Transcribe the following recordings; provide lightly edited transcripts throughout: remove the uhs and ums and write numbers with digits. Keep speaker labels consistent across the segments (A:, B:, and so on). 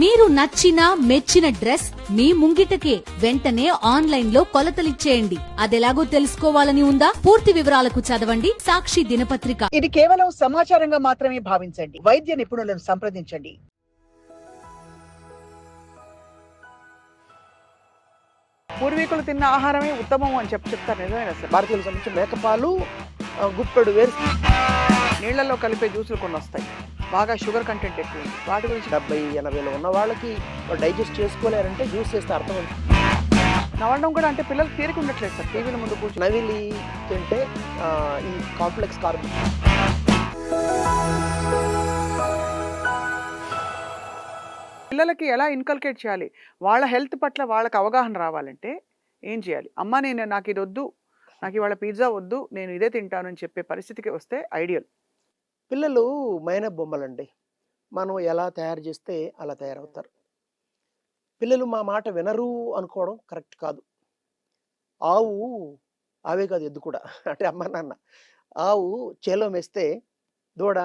A: మీరు నచ్చిన మెచ్చిన డ్రెస్ మీ ముంగిటకే వెంటనే ఆన్లైన్ లో కొలతలిచ్చేయండి. అదెలాగో తెలుసుకోవాలని ఉందా? పూర్తి వివరాలకు చదవండి సాక్షి దినపత్రిక.
B: ఇది కేవలం సమాచారంగా మాత్రమే భావించండి. వైద్య నిపుణులను సంప్రదించండి. పూర్వీకులు తిన్న ఆహారమే ఉత్తమం అని చెప్తారు. నిజమేనా సార్?
C: భారతీయులకు సంబంధించి మేకపాలు, గుప్పెడు వేరు
B: నీళ్లలో కలిపే జ్యూసులు కొన్ని వస్తాయి, బాగా షుగర్ కంటెంట్ ఎక్కువ ఉంది. వాటి గురించి
C: 70-80 ఉన్న వాళ్ళకి డైజెస్ట్ చేసుకోలేరంటే జ్యూస్ చేస్తే అర్థం ఉంది.
B: నవ్వడం కూడా అంటే పిల్లలు తీరిక ఉండట్లేదు సార్. టీవీల ముందు కూర్చొని
C: నవిలి తింటే ఈ కాంప్లెక్స్ కార్బన్
B: పిల్లలకి ఎలా ఇన్కల్కేట్ చేయాలి? వాళ్ళ హెల్త్ పట్ల వాళ్ళకి అవగాహన రావాలంటే ఏం చేయాలి? అమ్మ నాకు ఇది వద్దు, నాకు ఇవాళ పిజ్జా వద్దు, నేను ఇదే తింటాను అని చెప్పే పరిస్థితికి వస్తే ఐడియల్.
C: పిల్లలు మైన బొమ్మలండి. మనం ఎలా తయారు చేస్తే అలా తయారవుతారు. పిల్లలు మా మాట వినరు అనుకోవడం కరెక్ట్ కాదు. ఆవే కాదు, ఎద్దు కూడా. అంటే అమ్మ నాన్న ఆవు చేలో మేస్తే దూడ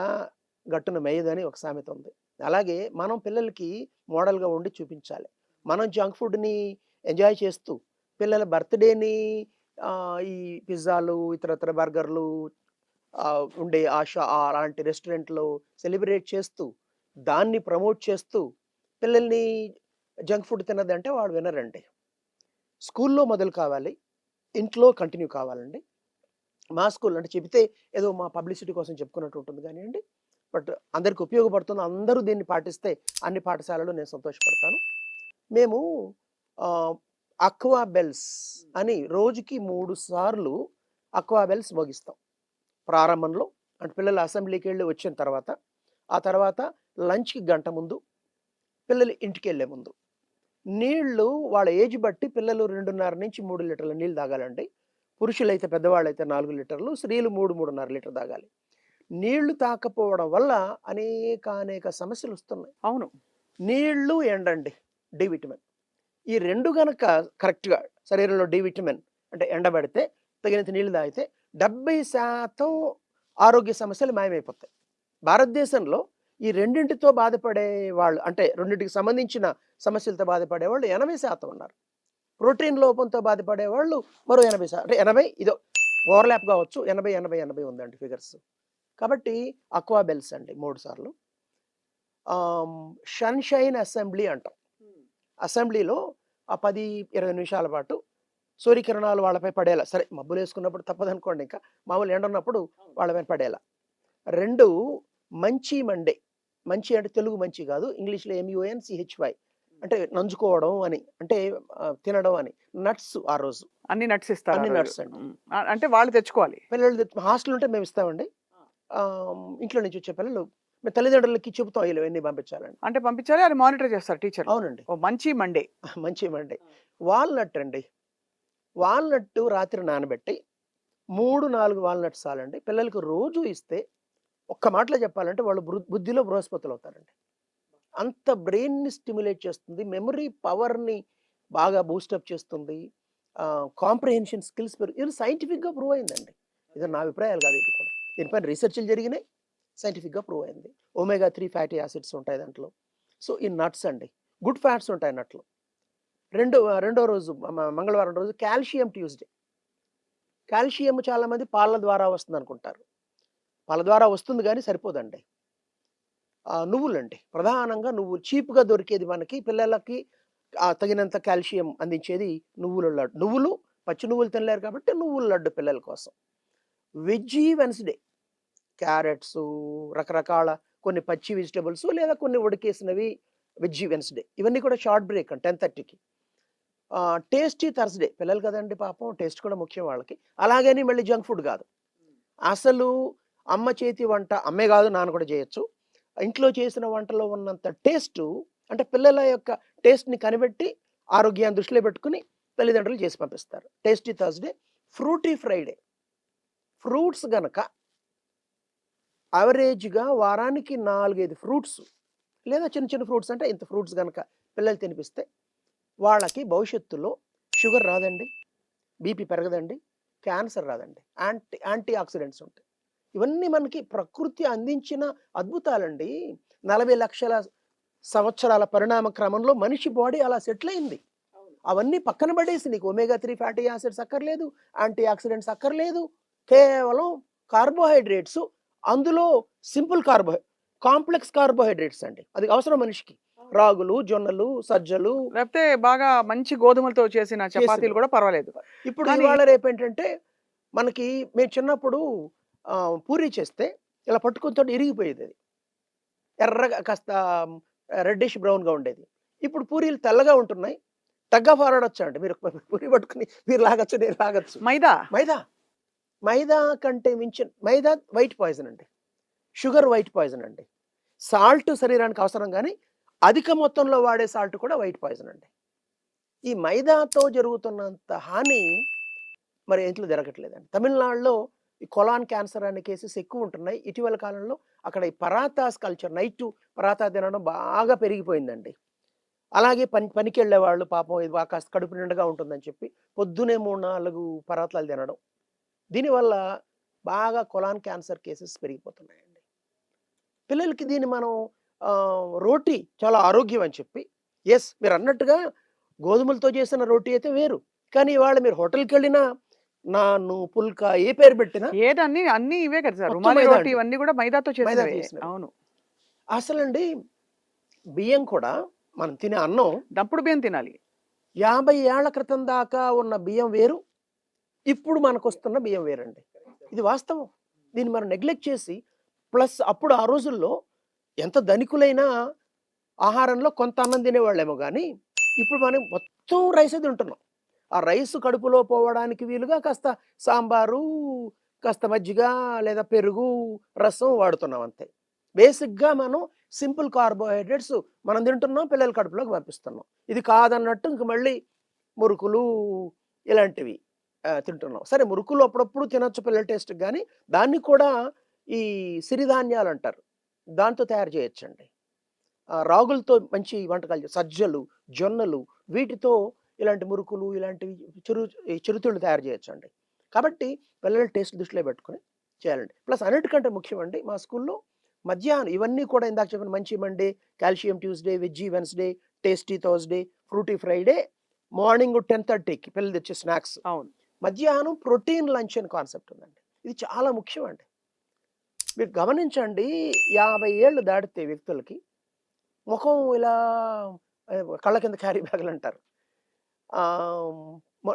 C: గట్టున మేయదని ఒక సామెత ఉంది. అలాగే మనం పిల్లలకి మోడల్గా ఉండి చూపించాలి. మనం జంక్ ఫుడ్ని ఎంజాయ్ చేస్తూ పిల్లల బర్త్డేని ఈ పిజ్జాలు, ఇతరత్ర బర్గర్లు ఉండే అలాంటి రెస్టారెంట్లో సెలబ్రేట్ చేస్తూ దాన్ని ప్రమోట్ చేస్తూ పిల్లల్ని జంక్ ఫుడ్ తినదంటే వాడు వినరండి. స్కూల్లో మొదలు కావాలి, ఇంట్లో కంటిన్యూ కావాలండి. మా స్కూల్ అంటే చెబితే ఏదో మా పబ్లిసిటీ కోసం చెప్పుకున్నట్టు ఉంటుంది కానివ్వండి, బట్ అందరికి ఉపయోగపడుతుంది. అందరూ దీన్ని పాటిస్తే అన్ని పాఠశాలలో నేను సంతోషపడతాను. మేము అక్వా బెల్స్ అని రోజుకి 3 సార్లు అక్వా బెల్స్ మోగిస్తాం. ప్రారంభంలో అంటే పిల్లలు అసెంబ్లీకి వెళ్ళి వచ్చిన తర్వాత, ఆ తర్వాత లంచ్కి గంట ముందు, పిల్లలు ఇంటికి వెళ్ళే ముందు. నీళ్లు వాళ్ళ ఏజ్ బట్టి పిల్లలు 2.5 నుంచి 3 లీటర్ల నీళ్ళు తాగాలండి. పురుషులైతే పెద్దవాళ్ళైతే 4 లీటర్లు, స్త్రీలు 3-3.5 లీటర్ తాగాలి. నీళ్లు తాకపోవడం వల్ల అనేక సమస్యలు వస్తున్నాయి.
B: అవును,
C: నీళ్లు ఎండండి, డి విటమిన్, ఈ 2 గనక కరెక్ట్గా శరీరంలో డి విటమిన్ అంటే ఎండబెడితే తగినంత నీళ్లు తాగితే 70% ఆరోగ్య సమస్యలు మాయమైపోతాయి. భారతదేశంలో ఈ రెండింటితో బాధపడే వాళ్ళు అంటే రెండింటికి సంబంధించిన సమస్యలతో బాధపడే వాళ్ళు 80% ఉన్నారు. ప్రోటీన్ లోపంతో బాధపడే వాళ్ళు మరో 80%, అంటే 80 ఇదో ఓవర్లాప్ కావచ్చు, 80 ఉందండి ఫిగర్స్. కాబట్టి అక్వా బెల్స్ అండి 3 సార్లు. సన్షైన్ అసెంబ్లీ అంటాం. అసెంబ్లీలో ఆ 10-20 నిమిషాల పాటు సూర్యకిరణాలు వాళ్ళపై పడేలా, సరే మబ్బులు వేసుకున్నప్పుడు తప్పదనుకోండి, ఇంకా మామూలు ఎండ ఉన్నప్పుడు వాళ్ళపై పడేలా. 2 మంచి మండే, మంచి అంటే తెలుగు మంచి కాదు, ఇంగ్లీష్లో MUNCHY అంటే నంజుకోవడం అని, అంటే తినడం అని. నట్స్ ఆ రోజు
B: అన్ని నట్స్ ఇస్తారు.
C: అన్ని నట్స్ అండి.
B: అంటే వాళ్ళు తెచ్చుకోవాలి.
C: పిల్లలు హాస్టల్ ఉంటే మేము ఇస్తామండి. ఇంట్లో నుంచి వచ్చే పిల్లలు మేము తల్లిదండ్రులకి చెబుతాం ఇవన్నీ పంపించాలండి.
B: అంటే పంపించాలి, అది మానిటర్ చేస్తారు టీచర్.
C: అవునండి.
B: మంచి మండే.
C: మంచి మండే. వాల్నట్ అండి, వాల్నట్ రాత్రి నానబెట్టి 3-4 వాల్నట్స్ చాలండి. పిల్లలకు రోజు ఇస్తే ఒక్క మాటలో చెప్పాలంటే వాళ్ళు బుద్ధిలో బృహస్పతులు అవుతారండి. అంత బ్రెయిన్ని స్టిమ్యులేట్ చేస్తుంది, మెమరీ పవర్ని బాగా బూస్టప్ చేస్తుంది, కాంప్రిహెన్షన్ స్కిల్స్ ఇది సైంటిఫిక్గా ప్రూవ్ అయిందండి. ఇది నా అభిప్రాయాలు కాదు, ఇది కూడా దీనిపైన రీసెర్చ్లు జరిగినాయి, సైంటిఫిక్గా ప్రూవ్ అయింది. omega-3 ఫ్యాటీ యాసిడ్స్ ఉంటాయి దాంట్లో. సో ఈ నట్స్ అండి, గుడ్ ఫ్యాట్స్ ఉంటాయి నట్లు. రెండో రోజు మంగళవారం రోజు కాల్షియం ట్యూస్డే. కాల్షియం చాలామంది పాల ద్వారా వస్తుంది అనుకుంటారు. పాల ద్వారా వస్తుంది కానీ సరిపోదండి. నువ్వులండి, ప్రధానంగా నువ్వులు చీప్గా దొరికేది మనకి పిల్లలకి తగినంత కాల్షియం అందించేది నువ్వుల లడ్డు. నువ్వులు పచ్చి నువ్వులు తినలేరు కాబట్టి నువ్వుల లడ్డు పిల్లల కోసం. వెజ్జీ వెన్స్డే, క్యారెట్స్, రకరకాల కొన్ని పచ్చి వెజిటబుల్స్ లేదా కొన్ని ఉడికేసినవి వెజ్జీ వెన్స్డే. ఇవన్నీ కూడా షార్ట్ బ్రేక్ అండి 10:30కి. టేస్టీ థర్స్డే, పిల్లలు కదండి పాపం, టేస్ట్ కూడా ముఖ్యం వాళ్ళకి. అలాగని మళ్ళీ జంక్ ఫుడ్ కాదు. అసలు అమ్మ చేతి వంట, అమ్మే కాదు నాన్న కూడా చేయొచ్చు, ఇంట్లో చేసిన వంటలో ఉన్నంత టేస్టు అంటే పిల్లల యొక్క టేస్ట్ని కనిపెట్టి ఆరోగ్యాన్ని దృష్టిలో పెట్టుకుని తల్లిదండ్రులు చేసి పంపిస్తారు. Tasty Thursday. Fruity Friday, fruits గనక యావరేజ్గా వారానికి 4-5 ఫ్రూట్స్ లేదా చిన్న ఫ్రూట్స్ అంటే ఇంత ఫ్రూట్స్ కనుక పిల్లలు తినిపిస్తే వాళ్ళకి భవిష్యత్తులో షుగర్ రాదండి, బీపీ పెరగదండి, క్యాన్సర్ రాదండి, యాంటీ ఆక్సిడెంట్స్ ఉంటాయి. ఇవన్నీ మనకి ప్రకృతి అందించిన అద్భుతాలండి. 40 లక్షల సంవత్సరాల పరిణామ క్రమంలో మనిషి బాడీ అలా సెటిల్ అయింది. అవన్నీ పక్కన పడేసి నీకు ఒమేగా 3 ఫ్యాటీ యాసిడ్స్ అక్కర్లేదు, యాంటీ ఆక్సిడెంట్స్ అక్కర్లేదు, కేవలం కార్బోహైడ్రేట్స్, అందులో సింపుల్ కాంప్లెక్స్ కార్బోహైడ్రేట్స్ అండి. అది అవసరం మనిషికి. రాగులు, జొన్నలు, సజ్జలు.
B: లేకపోతే బాగా మంచి గోధుమలతో చేసిన చపాతీలు కూడా పర్వాలేదు.
C: ఇప్పుడు
B: కానీ
C: ఇవాళ రేపు ఏంటంటే మనకి మేము చిన్నప్పుడు పూరి చేస్తే ఇలా పట్టుకుని ఇరిగిపోయేది. అది ఎర్రగా కాస్త రెడ్డిష్ బ్రౌన్గా ఉండేది. ఇప్పుడు పూరీలు తెల్లగా ఉంటున్నాయి. తగ్గ ఫార్వర్డ్ వచ్చండి, మీరు పూరి పట్టుకుని మీరు లాగచ్చు, నేను లాగచ్చు.
B: మైదా
C: మైదా మైదా కంటే మించిన మైదా వైట్ పాయిజన్ అండి. షుగర్ వైట్ పాయిజన్ అండి. సాల్ట్ శరీరానికి అవసరం, కానీ అధిక మొత్తంలో వాడే సాల్ట్ కూడా వైట్ పాయిజన్ అండి. ఈ మైదాతో జరుగుతున్నంత హాని మరి ఇంట్లో జరగట్లేదండి. తమిళనాడులో ఈ కొలాన్ క్యాన్సర్ అనే కేసెస్ ఎక్కువ ఉంటున్నాయి. ఇటీవల కాలంలో అక్కడ ఈ పరాతాస్ కల్చర్, నైట్ పరాతా తినడం బాగా పెరిగిపోయిందండి. అలాగే పనికి వెళ్ళే వాళ్ళు పాపం ఇది కాస్త కడుపు నిండుగా ఉంటుందని చెప్పి పొద్దునే 3-4 పరాతాలు తినడం. దీనివల్ల బాగా కొలాన్ క్యాన్సర్ కేసెస్ పెరిగిపోతున్నాయండి. పిల్లలకి దీన్ని మనం రోటీ చాలా ఆరోగ్యం అని చెప్పి, ఎస్ మీరు అన్నట్టుగా గోధుమలతో చేసిన రోటీ అయితే వేరు, కానీ ఇవాళ మీరు హోటల్కి వెళ్ళినా నాను పుల్కా ఏ పేరు పెట్టినా
B: ఏదన్నీ అన్ని ఇవే కదా సార్.
C: మొత్తం
B: రుమాలి
C: మైదా
B: రోటీ
C: అండి.
B: ఇవన్నీ కూడా మైదాతో
C: మైదా
B: చేసినవే.
C: చేసినవి.
B: అవును.
C: అసలండి బియ్యం కూడా మనం తినే అన్నం
B: దంపుడు బియ్యం తినాలి.
C: 50 ఏళ్ల క్రితం దాకా ఉన్న బియ్యం వేరు, ఇప్పుడు మనకు వస్తున్న బియ్యం వేరండి. ఇది వాస్తవం. దీన్ని మనం నెగ్లెక్ట్ చేసి, ప్లస్ అప్పుడు ఆ రోజుల్లో ఎంత ధనికులైనా ఆహారంలో కొంత అన్నం తినేవాళ్ళేమో, కానీ ఇప్పుడు మనం మొత్తం రైసే తింటున్నాం. ఆ రైస్ కడుపులో పోవడానికి వీలుగా కాస్త సాంబారు, కాస్త మజ్జిగ లేదా పెరుగు, రసం వాడుతున్నాం అంతే. బేసిక్గా మనం సింపుల్ కార్బోహైడ్రేట్స్ మనం తింటున్నాం, పిల్లల కడుపులోకి పంపిస్తున్నాం. ఇది కాదన్నట్టు ఇంక మళ్ళీ మురుకులు ఇలాంటివి తింటున్నాం. సరే, మురుకులు అప్పుడప్పుడు తినొచ్చు పిల్లల టేస్ట్కి, కానీ దాన్ని కూడా ఈ సిరిధాన్యాలు అంటారు, దాంతో తయారు చేయొచ్చండి. రాగులతో మంచి వంటకాలు, సజ్జలు, జొన్నలు, వీటితో ఇలాంటి మురుకులు, ఇలాంటివి చిరుతిళ్ళు తయారు చేయొచ్చండి. కాబట్టి పిల్లల టేస్ట్ దృష్టిలో పెట్టుకొని చేయాలండి. ప్లస్ అన్నిటికంటే ముఖ్యమండి, మా స్కూల్లో మధ్యాహ్నం ఇవన్నీ కూడా ఇందాక చెప్పిన munchy Monday, calcium Tuesday, veggie Wednesday, tasty Thursday, fruity Friday, morning 10:30కి పిల్లలు తెచ్చే స్నాక్స్,
B: అవును.
C: మధ్యాహ్నం ప్రోటీన్ లంచ్ అని కాన్సెప్ట్ ఉందండి. ఇది చాలా ముఖ్యం అండి. మీరు గమనించండి, 50 ఏళ్ళు దాటితే వ్యక్తులకి ముఖం ఇలా కళ్ళ కింద క్యారీ బ్యాగులు అంటారు.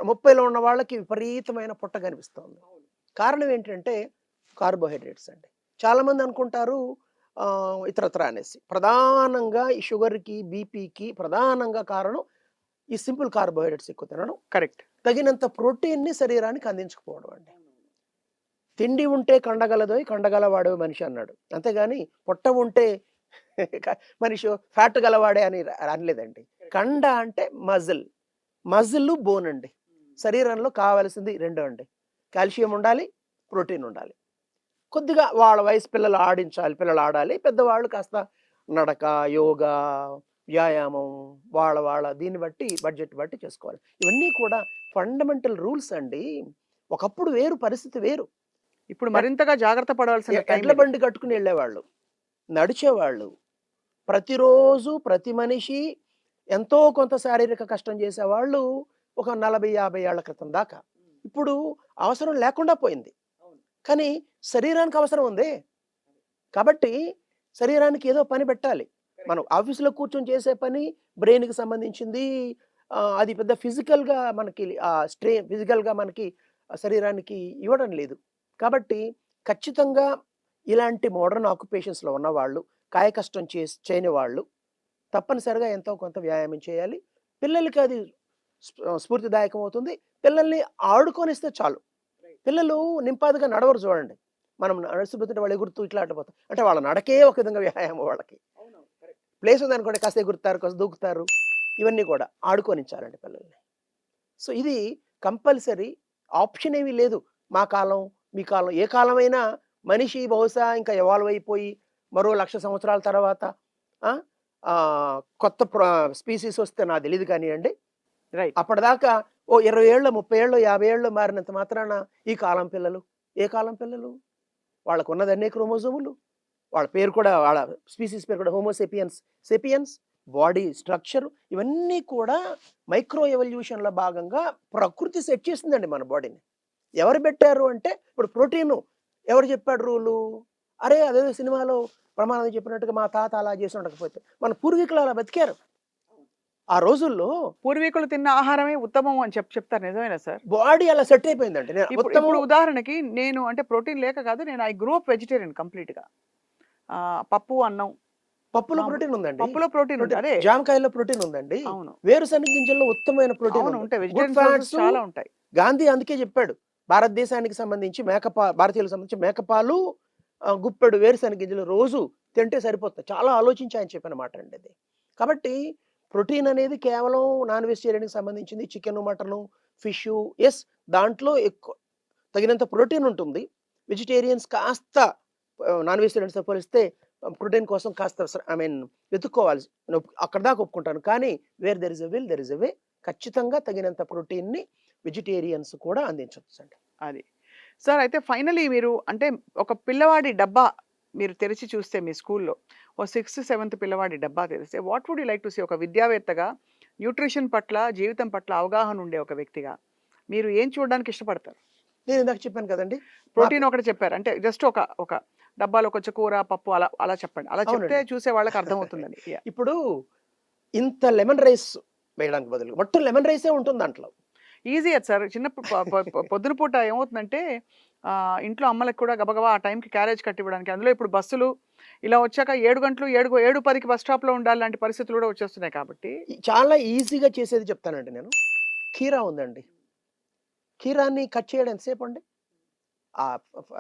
C: 30లో ఉన్న వాళ్ళకి విపరీతమైన పొట్ట కనిపిస్తుంది. కారణం ఏంటంటే కార్బోహైడ్రేట్స్ అండి. చాలామంది అనుకుంటారు ఇతరత్ర అనేసి. ప్రధానంగా ఈ షుగర్కి, బీపీకి ప్రధానంగా కారణం ఈ సింపుల్ కార్బోహైడ్రేట్స్ ఎక్కువ తినడం,
B: కరెక్ట్.
C: తగినంత ప్రోటీన్ని శరీరానికి అందించకపోవడం అండి. తిండి ఉంటే కండగలదోయ్, కండగలవాడే మనిషి అన్నాడు. అంతేగాని పొట్ట ఉంటే మనిషి ఫ్యాట్ గలవాడే అని అనలేదండి. కండ అంటే మజిల్ బోన్ అండి. శరీరంలో కావాల్సింది 2 అండి. కాల్షియం ఉండాలి, ప్రోటీన్ ఉండాలి. కొద్దిగా వాళ్ళ వయసు పిల్లలు ఆడించాలి, పిల్లలు ఆడాలి. పెద్దవాళ్ళు కాస్త నడక, యోగా, వ్యాయామం వాళ్ళ దీన్ని బట్టి బడ్జెట్ బట్టి చేసుకోవాలి. ఇవన్నీ కూడా ఫండమెంటల్ రూల్స్ అండి. ఒకప్పుడు వేరు, పరిస్థితి వేరు.
B: ఇప్పుడు మరింతగా జాగ్రత్త పడాల్సిన టైం
C: ఎడ్ల
B: ఇది.
C: బండి కట్టుకుని వెళ్ళేవాళ్ళు, నడిచేవాళ్ళు. ప్రతిరోజు ప్రతి మనిషి ఎంతో కొంత శారీరక కష్టం చేసేవాళ్ళు ఒక 40-50 ఏళ్ల క్రితం దాకా. ఇప్పుడు అవసరం లేకుండా పోయింది, కానీ శరీరానికి అవసరం ఉంది. కాబట్టి శరీరానికి ఏదో పని పెట్టాలి. మనం ఆఫీసులో కూర్చొని చేసే పని బ్రెయిన్కి సంబంధించింది. అది పెద్ద ఫిజికల్గా మనకి ఫిజికల్గా మనకి శరీరానికి ఇవ్వడం లేదు. కాబట్టి ఖచ్చితంగా ఇలాంటి మోడర్న్ ఆక్యుపేషన్స్లో ఉన్నవాళ్ళు, కాయ కష్టం చేయని వాళ్ళు తప్పనిసరిగా ఎంతో కొంత వ్యాయామం చేయాలి. పిల్లలకి అది స్ఫూర్తిదాయకం అవుతుంది. పిల్లల్ని ఆడుకొనిస్తే చాలు. పిల్లలు నింపాదిగా నడవరు చూడండి. మనం నడుస్తుపోతుంటే వాళ్ళు ఎగురుతూ ఇట్లా ఆడిపోతాం అంటే వాళ్ళ నడకే ఒక విధంగా వ్యాయామం. వాళ్ళకి ప్లేస్ ఉందనుకోండి, కాస్త ఎగురుతారు, కాస్త దూకుతారు. ఇవన్నీ కూడా ఆడుకొనించాలండి పిల్లల్ని. సో ఇది కంపల్సరీ, ఆప్షన్ ఏమీ లేదు. మా కాలం, మీ కాలం, ఏ కాలమైనా మనిషి బహుశా ఇంకా ఎవాల్వ్ అయిపోయి మరో 1,00,000 సంవత్సరాల తర్వాత కొత్త స్పీసీస్ వస్తే నాకు తెలియదు కానివ్వండి.
B: రైట్.
C: అప్పటిదాకా ఓ 20 ఏళ్ళు, 30 ఏళ్ళు, 50 ఏళ్ళు మారినంత మాత్రాన ఈ కాలం పిల్లలు ఏ కాలం పిల్లలు? వాళ్ళకు ఉన్నది అన్ని క్రోమోజోములు. వాళ్ళ పేరు కూడా వాళ్ళ స్పీసీస్ పేరు కూడా హోమోసేపియన్స్. సేపియన్స్ బాడీ స్ట్రక్చర్ ఇవన్నీ కూడా మైక్రో ఎవల్యూషన్లో భాగంగా ప్రకృతి సెట్ చేసిందండి మన బాడీని. ఎవరు పెట్టారు అంటే ఇప్పుడు ప్రోటీను ఎవరు చెప్పాడు రూలు? అరే అదేదో సినిమాలో ప్రమాణం చెప్పినట్టుగా మా తాత అలా చేసి ఉండకపోతే మన పూర్వీకులు అలా బతికారు ఆ రోజుల్లో.
B: పూర్వీకులు తిన్న ఆహారమే ఉత్తమం అని చెప్తారు, నిజమేనా సార్?
C: బాడీ అలా సెట్ అయిపోయిందండి.
B: ఇప్పుడు ఉదాహరణకి నేను అంటే ప్రోటీన్ లేక కాదు, నేను I grew up vegetarian complete గా. పప్పు అన్నం,
C: పప్పులో ప్రోటీన్ ఉందండి.
B: పప్పులో ప్రోటీన్ ఉంది. అదే
C: జామకాయలో ప్రోటీన్ ఉందండి.
B: అవును,
C: వేరుశనగ గింజల్లో ఉత్తమమైన ప్రోటీన్
B: ఉంటాయి,
C: గుడ్
B: వెజిటేరియన్
C: ఫ్యాట్స్
B: చాలా ఉంటాయి.
C: గాంధీ అందుకే చెప్పాడు భారతదేశానికి సంబంధించి భారతీయులకు సంబంధించి మేకపాలు గుప్పెడు వేరుశనగ గింజలు రోజు తింటే సరిపోతుంది. చాలా ఆలోచించి ఆయన చెప్పిన మాట అండి అది. కాబట్టి ప్రోటీన్ అనేది కేవలం నాన్ వెజిటేరియన్కి సంబంధించింది. చికెన్, మటను, ఫిష్, ఎస్ దాంట్లో ఎక్కువ తగినంత ప్రోటీన్ ఉంటుంది. వెజిటేరియన్స్ కాస్త నాన్ వెజిటేరియన్స్తో పోలిస్తే ప్రోటీన్ కోసం కాస్త వెతుక్కోవాలి. అక్కడ దాకా ఒప్పుకుంటాను. కానీ where there is a will there is a way. ఖచ్చితంగా తగినంత ప్రోటీన్ని వెజిటేరియన్స్ కూడా అందించవచ్చు అండి.
B: అది సార్. అయితే ఫైనలీ మీరు అంటే ఒక పిల్లవాడి డబ్బా మీరు తెరిచి చూస్తే మీ స్కూల్లో ఓ 6th 7th పిల్లవాడి డబ్బా తెరిస్తే what would you like to see? ఒక విద్యావేత్తగా, న్యూట్రిషన్ పట్ల, జీవితం పట్ల అవగాహన ఉండే ఒక వ్యక్తిగా మీరు ఏం చూడడానికి ఇష్టపడతారు?
C: నేను ఇందాక చెప్పాను కదండి,
B: ప్రోటీన్ ఒకటి చెప్పారు, అంటే జస్ట్ ఒక డబ్బాలో కొంచెం కూర, పప్పు అలా అలా చెప్పండి. అలా చెప్తే చూసే వాళ్ళకి అర్థమవుతుందని.
C: ఇప్పుడు ఇంత లెమన్ రైస్ వేయడానికి బదులు మొత్తం లెమన్ రైసే ఉంటుంది దాంట్లో.
B: ఈజీ అది సార్. చిన్న పొద్దున పూట ఏమవుతుందంటే ఇంట్లో అమ్మలకు కూడా గబగబా ఆ టైంకి క్యారేజ్ కట్టివ్వడానికి, అందులో ఇప్పుడు బస్సులు ఇలా వచ్చాక 7 గంటలు 7:10కి బస్ స్టాప్లో ఉండాలి లాంటి పరిస్థితులు కూడా వచ్చేస్తున్నాయి. కాబట్టి
C: చాలా ఈజీగా చేసేది చెప్తానండి నేను. కీరా ఉందండి, కీరాని కట్ చేయడం ఎంతసేపు అండి?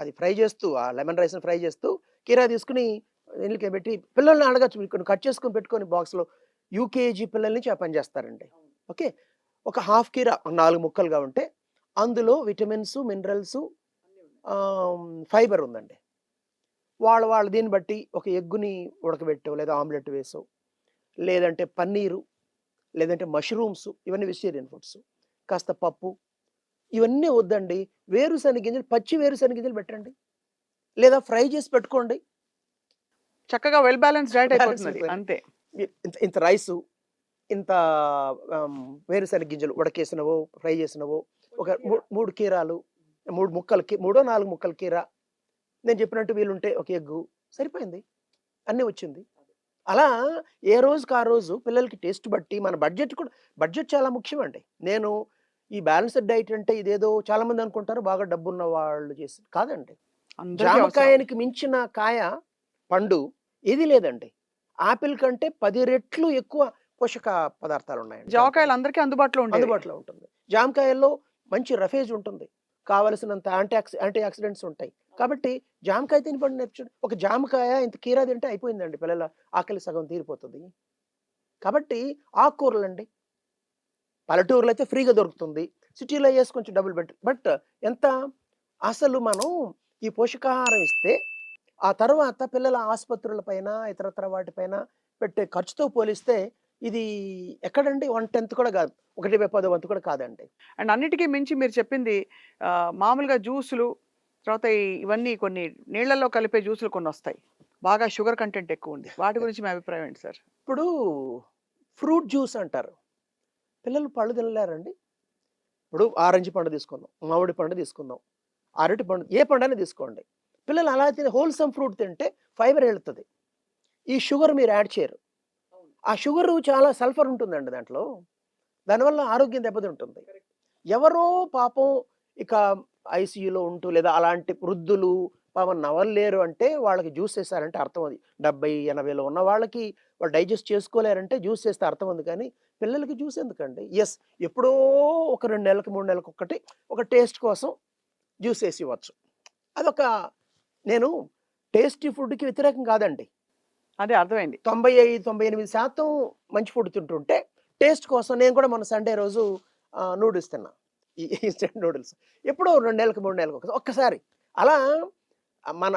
C: అది ఫ్రై చేస్తూ, ఆ లెమన్ రైస్ని ఫ్రై చేస్తూ కీరా తీసుకుని నీళ్ళకి పెట్టి పిల్లల్ని అడగచ్చు, కొన్ని కట్ చేసుకుని పెట్టుకొని బాక్స్లో. యూకేజీ పిల్లల నుంచి ఆ పని చేస్తారండి. ఓకే, ఒక హాఫ్ కీరా 4 ముక్కలుగా ఉంటే అందులో విటమిన్స్, మినరల్స్, ఫైబర్ ఉందండి. వాళ్ళ దీన్ని బట్టి ఒక ఎగ్గుని ఉడకబెట్టో లేదా ఆమ్లెట్ వేసో, లేదంటే పన్నీరు, లేదంటే మష్రూమ్స్, ఇవన్నీ వెజిటేరియన్ ఫుడ్స్. కాస్త పప్పు, ఇవన్నీ వద్దండి. వేరుశనగ గింజలు, పచ్చి వేరుశనగ గింజలు పెట్టండి, లేదా ఫ్రై చేసి పెట్టుకోండి.
B: చక్కగా వెల్ బ్యాలెన్స్ డైట్ అయిపోతుంది అంతే.
C: ఇంత రైసు, ఇంత వేరుశనగ గింజలు ఉడకేసినవో ఫ్రై చేసినవో, ఒక 3 కీరాలు, 3 ముక్కలు, 4 ముక్కల కీరా, నేను చెప్పినట్టు వీలుంటే ఒక ఎగ్గు, సరిపోయింది, అన్నీ వచ్చింది. అలా ఏ రోజుకి ఆ రోజు పిల్లలకి టేస్ట్ బట్టి మన బడ్జెట్ చాలా ముఖ్యం అండి. నేను ఈ బ్యాలెన్స్డ్ డైట్ అంటే ఇదేదో చాలా మంది అనుకుంటారు బాగా డబ్బున్న వాళ్ళు చేసి, కాదండి. జామకాయానికి మించిన కాయ, పండు ఏది లేదండి. ఆపిల్ కంటే 10 రెట్లు ఎక్కువ పోషక పదార్థాలు ఉన్నాయండి.
B: జామకాయలు అందరికీ అందుబాటులో
C: ఉంటుంది. జామకాయల్లో మంచి రఫేజ్ ఉంటుంది, కావలసినంత యాంటీ ఆక్సిడెంట్స్ ఉంటాయి. కాబట్టి జామకాయ తిని పండు నేర్చుకోండి. ఒక జామకాయ ఇంత కీరా తింటే అయిపోయిందండి, పిల్లల ఆకలి సగం తీరిపోతుంది. కాబట్టి ఆకుకూరలండి, పల్లెటూరులో అయితే ఫ్రీగా దొరుకుతుంది, సిటీలో వేసి కొంచెం డబ్బులు పెట్టి. బట్ ఎంత అసలు మనం ఈ పోషకాహారం ఇస్తే ఆ తర్వాత పిల్లల ఆసుపత్రుల పైన ఇతరత్ర వాటిపైన పెట్టే ఖర్చుతో పోలిస్తే ఇది ఎక్కడండి 1/10 కూడా కాదు, 1/10 కూడా కాదండి.
B: అండ్ అన్నిటికీ మించి మీరు చెప్పింది మామూలుగా జ్యూసులు, తర్వాత ఇవన్నీ కొన్ని నీళ్లలో కలిపే జ్యూసులు కొన్ని వస్తాయి, బాగా షుగర్ కంటెంట్ ఎక్కువ ఉంది. వాటి గురించి మీ అభిప్రాయం ఏంటి సార్?
C: ఇప్పుడు ఫ్రూట్ జ్యూస్ అంటారు, పిల్లలు పళ్ళు తినలేరండి. ఇప్పుడు ఆరెంజ్ పండు తీసుకుందాం, మామిడి పండు తీసుకుందాం, అరటి పండు, ఏ పండు అయినా తీసుకోండి. పిల్లలు అలా తిని హోల్సమ్ ఫ్రూట్ తింటే ఫైబర్ వెళ్తుంది. ఈ షుగర్ మీరు యాడ్ చేయరు. ఆ షుగరు చాలా సల్ఫర్ ఉంటుందండి దాంట్లో, దానివల్ల ఆరోగ్యం దెబ్బతింటుంది. ఎవరో పాపం ఇక ఐసీయూలో ఉంటూ లేదా అలాంటి వృద్ధులు పాపం నవలేరు అంటే వాళ్ళకి జ్యూస్ చేస్తారంటే అర్థం అది. 70-80లో ఉన్న వాళ్ళకి వాళ్ళు డైజెస్ట్ చేసుకోలేరంటే జ్యూస్ చేస్తే అర్థం ఉంది. కానీ పిల్లలకి జ్యూస్ ఎందుకండి? ఎస్, ఎప్పుడో ఒక 2 నెలలకు 3 నెలలకు ఒకటి ఒక టేస్ట్ కోసం జ్యూస్ వేసి ఇవ్వచ్చు. అదొక, నేను టేస్టీ ఫుడ్కి వ్యతిరేకం కాదండి.
B: అదే అర్థమైంది.
C: 95-98% మంచి ఫుడ్ తింటుంటే టేస్ట్ కోసం నేను కూడా మన సండే రోజు నూడిల్స్ తిన్నా, ఈ ఇన్స్టెంట్ నూడిల్స్. ఎప్పుడో 2 నెలలకు 3 నెలలకు ఒక్కసారి. అలా మన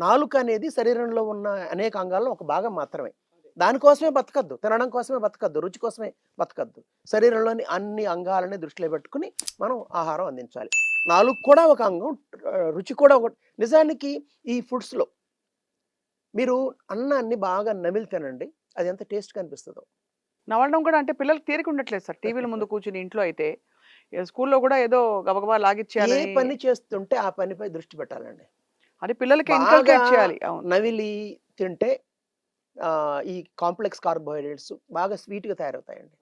C: నాలుక అనేది శరీరంలో ఉన్న అనేక అంగాల్లో ఒక భాగం మాత్రమే. దానికోసమే బతకద్దు, తినడం కోసమే బతకద్దు, రుచి కోసమే బతకద్దు. శరీరంలోని అన్ని అంగాలని దృష్టిలో పెట్టుకుని మనం ఆహారం అందించాలి. నాలుగు కూడా ఒక అంగం, రుచి కూడా ఒక. నిజానికి ఈ ఫుడ్స్లో మీరు అన్నాన్ని బాగా నమిలితేనండి అది ఎంత టేస్ట్‌గా అనిపిస్తదో.
B: నవలడం కూడా అంటే పిల్లలకి తీరిక ఉండట్లేదు సార్. టీవీల ముందు కూర్చొని ఇంట్లో అయితే. స్కూల్లో కూడా ఏదో గబగబా
C: ఏ
B: లాగిచ్చేయాలని
C: పని చేస్తుంటే ఆ పనిపై దృష్టి పెట్టాలండి.
B: అది పిల్లలకి
C: బాగా
B: ఇన్కల్కేట్ చేయాలి. అవును.
C: నవిలి తింటే ఈ కాంప్లెక్స్ కార్బోహైడ్రేట్స్ బాగా స్వీట్‌గా తయారవుతాయండి.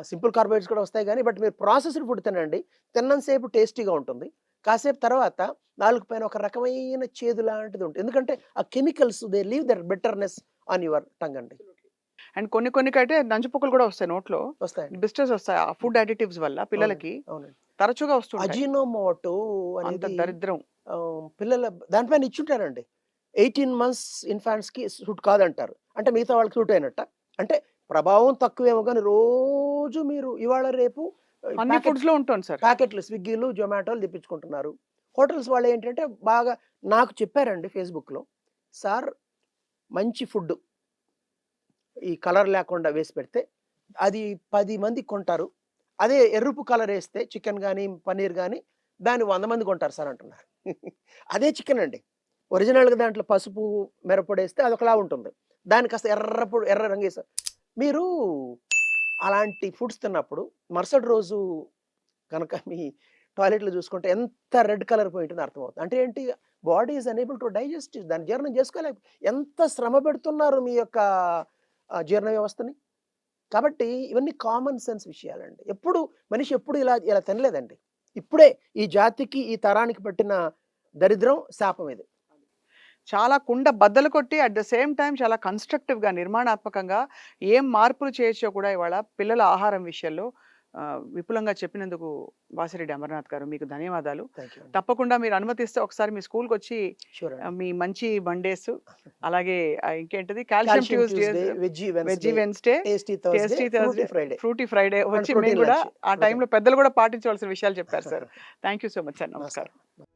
C: సింపుల్ కార్బోహైడ్రేట్స్ కూడా వస్తాయి గానీ, బట్ మీరు ప్రాసెస్డ్ ఫుడ్ తినండి. తిన్నంత సేపు టేస్టీగా ఉంటుంది. కాసేపు తర్వాత నాలుక పైన ఒక రకమైన చేదు లాంటిది ఉంటుంది. ఎందుకంటే ఆ chemicals they leave their bitterness on your tongue అండి.
B: అండ్ కొన్నికైతే నంచుపొక్కులు కూడా వస్తాయి నోట్లో.
C: వస్తాయండి.
B: బ్లిస్టర్స్ వస్తాయి. ఆ ఫుడ్ అడిటివ్స్ వల్ల పిల్లలకి
C: అవునండి. అవునండి.
B: తరచుగా వస్తుంటాయి.
C: అజినోమోటో
B: అంత
C: అనేది
B: దరిద్రం.
C: పిల్లల దానిపైన ఇచ్చుంటారండి. 18 మంత్స్ ఇన్ఫాంట్స్‌కి సూట్ కాదంటారు. అంటే మిగతా వాళ్ళకి సూట్ అయినట్టా? అంటే ప్రభావం తక్కువేమో గాని రోజు మీరు ఇవాళ రేపు
B: అన్ని ఫుడ్స్‌లో ఉంటుంది సార్.
C: ప్యాకెట్లు స్విగ్గీలు, జొమాటోలు తెప్పించుకుంటున్నారు. హోటల్స్ వాళ్ళేంటంటే బాగా నాకు చెప్పారండి ఫేస్‌బుక్‌లో. సార్ మంచి ఫుడ్ ఈ కలర్ లేకుండా వేసి పెడితే అది 10 మంది కొంటారు. అదే ఎరుపు కలర్ ఏస్తే చికెన్ గాని, పన్నీర్ గాని దాన్ని 100 మంది కొంటారు సార్ అంటున్నారు. అదే చికెన్ అండి. ఒరిజినల్‌గా దాంట్లో పసుపు, మిరప్పొడేస్తే అదొకలా ఉంటుంది. దాన్ని కాస్త ఎర్ర రంగేసారు. మీరు అలాంటి ఫుడ్స్ తిన్నప్పుడు మరుసటి రోజు గనక మీ టాయిలెట్‌లో చూసుకుంటే ఎంత రెడ్ కలర్ పోయి ఉంటుందో అర్థమవుతుంది. అంటే ఏంటి? Body is unable to digest దాన్ని జీర్ణం చేసుకోలేక ఎంత శ్రమ పెడుతున్నారు మీ యొక్క జీర్ణ వ్యవస్థని. కాబట్టి ఇవన్నీ కామన్ సెన్స్ విషయాలండి. మనిషి ఎప్పుడు ఇలా తినలేదండి. ఇప్పుడే ఈ జాతికి, ఈ తరానికి పట్టిన దరిద్రం, శాపం ఇది.
B: చాలా కుండ బద్దలు కొట్టి అట్ ద సేమ్ టైమ్ చాలా కన్‌స్ట్రక్టివ్‌గా, నిర్మాణాత్మకంగా ఏం మార్పులు చేయొచ్చో కూడా ఇవాళ పిల్లల ఆహారం విషయంలో విపులంగా చెప్పినందుకు వాసిరెడ్డి అమర్నాథ్ గారు మీకు ధన్యవాదాలు.
C: థాంక్ యూ అండి.
B: తప్పకుండా మీరు అనుమతిస్తే ఒకసారి మీ స్కూల్‌కొచ్చి
C: షూర్ అండి.
B: మీ మంచి మండేస్ అలాగే ఇంకేంటిది calcium
C: calcium
B: Tuesdays,
C: Tuesday, veggie
B: veggie
C: Wednesday,
B: Wednesday,
C: tasty
B: tasty
C: Thursday, fruity
B: Thursday,
C: Friday
B: fruity Friday
C: and
B: వచ్చి మేము
C: ప్రోటీన్
B: కూడా
C: లంచ్.
B: ఆ టైంలో పెద్దలు కూడా పాటించవలసిన విషయాలు చెప్పారు sir. Thank you so much sir. నమస్కారం.
C: నమస్కారం.